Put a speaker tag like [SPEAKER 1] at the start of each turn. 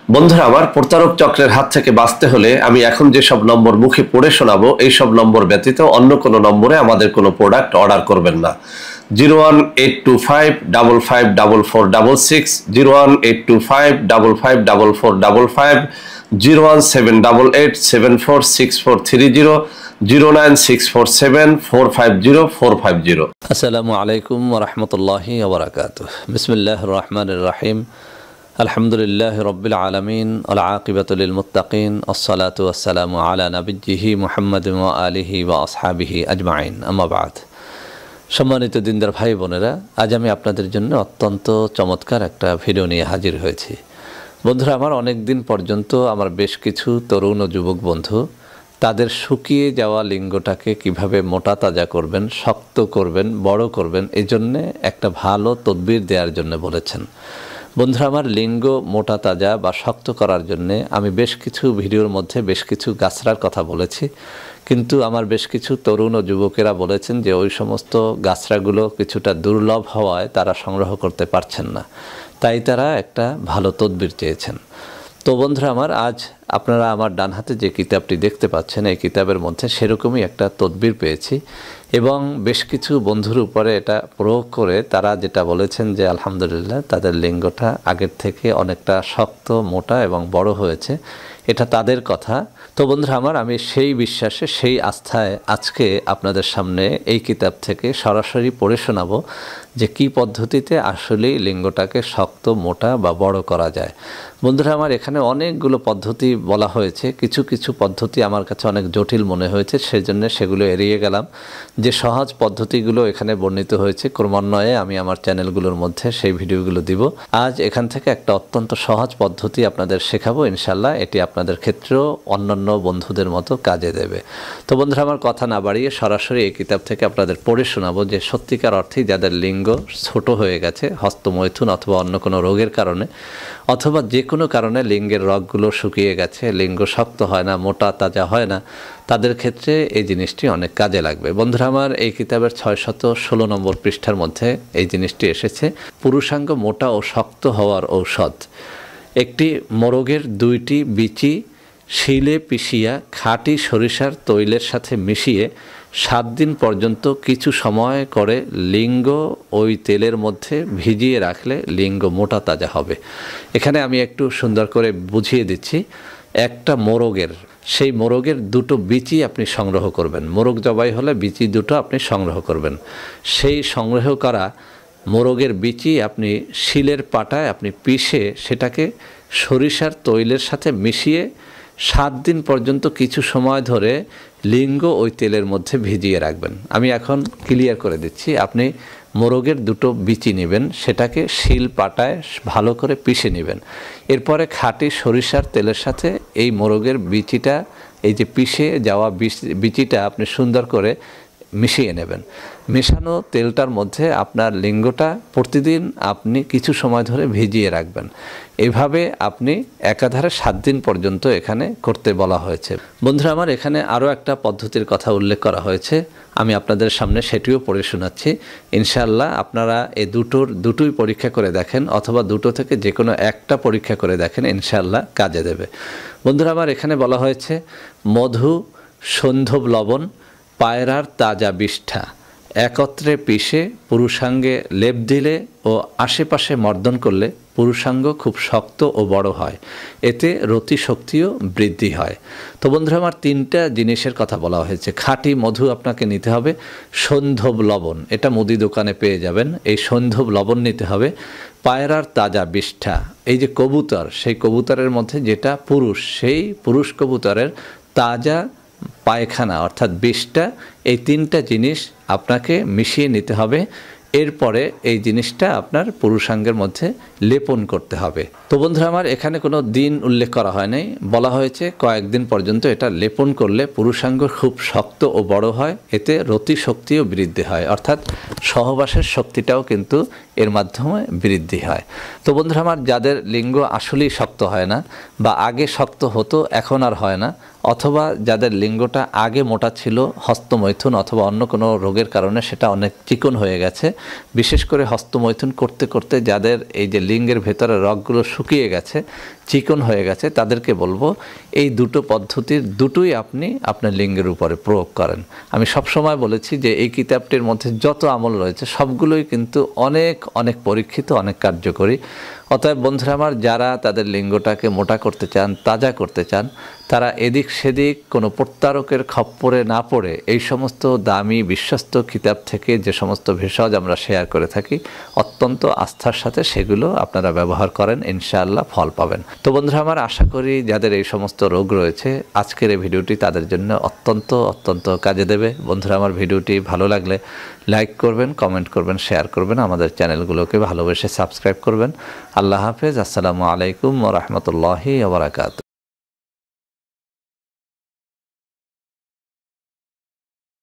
[SPEAKER 1] বন্ধুরা আমার, প্রতারক চক্রের হাত থেকে বাঁচতে হলে আমি এখন যেসব নম্বর মুখে পড়ে শোনাবো এই সব নম্বর ব্যতীত অন্য কোনো নম্বরে আমাদের কোনো প্রোডাক্ট অর্ডার করবেন না। 01825554466, 01825554455, 01788746430, 09647450450।
[SPEAKER 2] আসসালামু আলাইকুম ওয়া রাহমাতুল্লাহি ওয়া বারাকাতুহু। বিসমিল্লাহির রহমানির রহিম। আলহামদুলিল্লাহি রাব্বিল আলামিন ওয়াল আকিবাতু লিল মুত্তাকিন। আসসালাতু ওয়াসসালামু আলা নাবিয়্যিহি মুহাম্মাদিন ওয়া আলিহি ওয়া আসহাবিহি আজমাইন। আম্মা বাদ। সম্মানিত দিনদার ভাই বোনেরা, আজ আমি আপনাদের জন্য অত্যন্ত চমৎকার একটা ভিডিও নিয়ে হাজির হয়েছি। বন্ধুরা আমার, অনেক দিন পর্যন্ত আমার বেশ কিছু তরুণ ও যুবক বন্ধু তাদের শুকিয়ে যাওয়া লিঙ্গটাকে কিভাবে মোটা তাজা করবেন, শক্ত করবেন, বড় করবেন, এই জন্যে একটা ভালো তদবির দেওয়ার জন্য বলেছেন। বন্ধুরা আমার, লিঙ্গ মোটা তাজা বা শক্ত করার জন্যে আমি বেশ কিছু ভিডিওর মধ্যে বেশ কিছু গাছড়ার কথা বলেছি, কিন্তু আমার বেশ কিছু তরুণ ও যুবকেরা বলেছেন যে ওই সমস্ত গাছড়াগুলো কিছুটা দুর্লভ হওয়ায় তারা সংগ্রহ করতে পারছেন না, তাই তারা একটা ভালো তদবির চেয়েছেন। তো বন্ধুরা আমার, আজ আপনারা আমার ডান হাতে যে কিতাবটি দেখতে পাচ্ছেন, এই কিতাবের মধ্যে সেরকমই একটা তদবির পেয়েছি এবং বেশ কিছু বন্ধুর উপরে এটা প্রয়োগ করে তারা যেটা বলেছেন যে আলহামদুলিল্লাহ তাদের লিঙ্গটা আগের থেকে অনেকটা শক্ত, মোটা এবং বড় হয়েছে। এটা তাদের কথা। তো বন্ধুরা আমার, আমি সেই বিশ্বাসে, সেই আস্থায় আজকে আপনাদের সামনে এই কিতাব থেকে সরাসরি পড়ে শোনাবো যে কী পদ্ধতিতে আসলেই লিঙ্গটাকে শক্ত, মোটা বা বড় করা যায়। বন্ধুরা আমার, এখানে অনেকগুলো পদ্ধতি বলা হয়েছে। কিছু কিছু পদ্ধতি আমার কাছে অনেক জটিল মনে হয়েছে, সেজন্য সেগুলো এড়িয়ে গেলাম। যে সহজ পদ্ধতিগুলো এখানে বর্ণিত হয়েছে, ক্রমান্বয়ে আমি আমার চ্যানেলগুলোর মধ্যে সেই ভিডিওগুলো দিব। আজ এখান থেকে একটা অত্যন্ত সহজ পদ্ধতি আপনাদের শেখাবো, ইনশাল্লাহ এটি আপনাদের ক্ষেত্রেও অন্যান্য বন্ধুদের মতো কাজে দেবে। তো বন্ধুরা আমার, কথা না বাড়িয়ে সরাসরি এই কিতাব থেকে আপনাদের পড়ে শোনাবো যে সত্যিকার অর্থেই যাদের লিঙ্গ ছোট হয়ে গেছে হস্তমৈথুন অথবা অন্য কোনো রোগের কারণে, অথবা যে কোনো কারণে লিঙ্গের রগগুলো শুকিয়ে গেছে, লিঙ্গ শক্ত হয় না, মোটা তাজা হয় না, তাদের ক্ষেত্রে এই জিনিসটি অনেক কাজে লাগবে। বন্ধুরা আমার, এই কিতাবের 616 নম্বর পৃষ্ঠার মধ্যে এই জিনিসটি এসেছে। পুরুষাঙ্গ মোটা ও শক্ত হওয়ার ঔষধ। একটি মোরগের 2টি বিচি শিলে পিষিয়া খাঁটি সরিষার তৈলের সাথে মিশিয়ে 7 দিন পর্যন্ত কিছু সময় করে লিঙ্গ ওই তেলের মধ্যে ভিজিয়ে রাখলে লিঙ্গ মোটা তাজা হবে। এখানে আমি একটু সুন্দর করে বুঝিয়ে দিচ্ছি। একটা মোরগের, সেই মোরগের 2টো বিচি আপনি সংগ্রহ করবেন। মোরগ জবাই হলে বিচি 2টো আপনি সংগ্রহ করবেন। সেই সংগ্রহ করা মোরগের বিচি আপনি শিলের পাটায় আপনি পিষে সেটাকে সরিষার তৈলের সাথে মিশিয়ে 7 দিন পর্যন্ত কিছু সময় ধরে লিঙ্গ ওই তেলের মধ্যে ভিজিয়ে রাখবেন। আমি এখন ক্লিয়ার করে দিচ্ছি। আপনি মোরগের 2টো বিচি নেবেন, সেটাকে শিল পাটায় ভালো করে পিষে নেবেন। এরপরে খাঁটি সরিষার তেলের সাথে এই মোরগের বিচিটা, এই যে পিষে যাওয়া বিচিটা আপনি সুন্দর করে মিশিয়ে নেবেন। মেশানো তেলটার মধ্যে আপনার লিঙ্গটা প্রতিদিন আপনি কিছু সময় ধরে ভিজিয়ে রাখবেন। এভাবে আপনি একাধারে 7 দিন পর্যন্ত এখানে করতে বলা হয়েছে। বন্ধুরা আমার, এখানে আরও একটা পদ্ধতির কথা উল্লেখ করা হয়েছে, আমি আপনাদের সামনে সেটিও পড়ে শোনাচ্ছি। ইনশাআল্লাহ আপনারা এই দুটোই পরীক্ষা করে দেখেন, অথবা 2টো থেকে যে কোনো একটা পরীক্ষা করে দেখেন, ইনশাআল্লাহ কাজে দেবে। বন্ধুরা আমার, এখানে বলা হয়েছে মধু, সন্ধব লবণ, পায়রার তাজা বিষ্ঠা একত্রে পিষে পুরুষাঙ্গে লেপ দিলে ও আশেপাশে মর্দন করলে পুরুষাঙ্গ খুব শক্ত ও বড় হয়, এতে রতি শক্তিও বৃদ্ধি হয়। তো বন্ধুরা আমার, 3টা জিনিসের কথা বলা হয়েছে। খাঁটি মধু আপনাকে নিতে হবে, সন্ধব লবণ, এটা মুদি দোকানে পেয়ে যাবেন, এই সন্ধব লবণ নিতে হবে। পায়রার তাজা বিষ্ঠা, এই যে কবুতর, সেই কবুতরের মধ্যে যেটা পুরুষ, সেই পুরুষ কবুতরের তাজা পায়খানা অর্থাৎ বিষটা, এই 3টা জিনিস আপনাকে মিশিয়ে নিতে হবে। এরপরে এই জিনিসটা আপনার পুরুষাঙ্গের মধ্যে লেপন করতে হবে। তো বন্ধুরা আমার, এখানে কোনো দিন উল্লেখ করা হয় নাই, বলা হয়েছে কয়েকদিন পর্যন্ত এটা লেপন করলে পুরুষাঙ্গ খুব শক্ত ও বড় হয়, এতে রতি শক্তিও বৃদ্ধি হয়, অর্থাৎ সহবাসের শক্তিটাও কিন্তু এর মাধ্যমে বৃদ্ধি হয়। তো বন্ধুরা আমার, যাদের লিঙ্গ আসলেই শক্ত হয় না বা আগে শক্ত হতো এখন আর হয় না, অথবা যাদের লিঙ্গটা আগে মোটা ছিল হস্তমৈথুন অথবা অন্য কোনো রোগের কারণে সেটা অনেক চিকন হয়ে গেছে, বিশেষ করে হস্তমৈথুন করতে করতে যাদের এই যে লিঙ্গের ভেতরে রগগুলো শুকিয়ে গেছে, চিকন হয়ে গেছে, তাদেরকে বলবো এই দুটো পদ্ধতির দুটোই আপনি আপনার লিঙ্গের উপরে প্রয়োগ করেন। আমি সবসময় বলেছি যে এই কিতাবটির মধ্যে যত আমল রয়েছে সবগুলোই কিন্তু অনেক অনেক পরীক্ষিত, অনেক কার্যকরী। অতএব বন্ধুরা আমার, যারা তাদের লিঙ্গটাকে মোটা করতে চান, তাজা করতে চান, তারা এদিক সেদিক কোনো প্রত্যারকের খপ্পরে না পড়ে এই সমস্ত দামি বিশ্বস্ত কিতাব থেকে যে সমস্ত ভেষজ আমরা শেয়ার করে থাকি, অত্যন্ত আস্থার সাথে সেগুলো আপনারা ব্যবহার করেন, ইনশাআল্লাহ ফল পাবেন। তো বন্ধুরা আমার, আশা করি যাদের এই সমস্ত রোগ রয়েছে আজকের এই ভিডিওটি তাদের জন্য অত্যন্ত অত্যন্ত কাজে দেবে। বন্ধুরা আমার, ভিডিওটি ভালো লাগলে লাইক করবেন, কমেন্ট করবেন, শেয়ার করবেন, আমাদের চ্যানেলগুলোকে ভালোবেসে সাবস্ক্রাইব করবেন। আল্লাহ হাফেজ। আসসালামু আলাইকুম ওয়া রাহমাতুল্লাহি ওয়া বারাকাতুহু।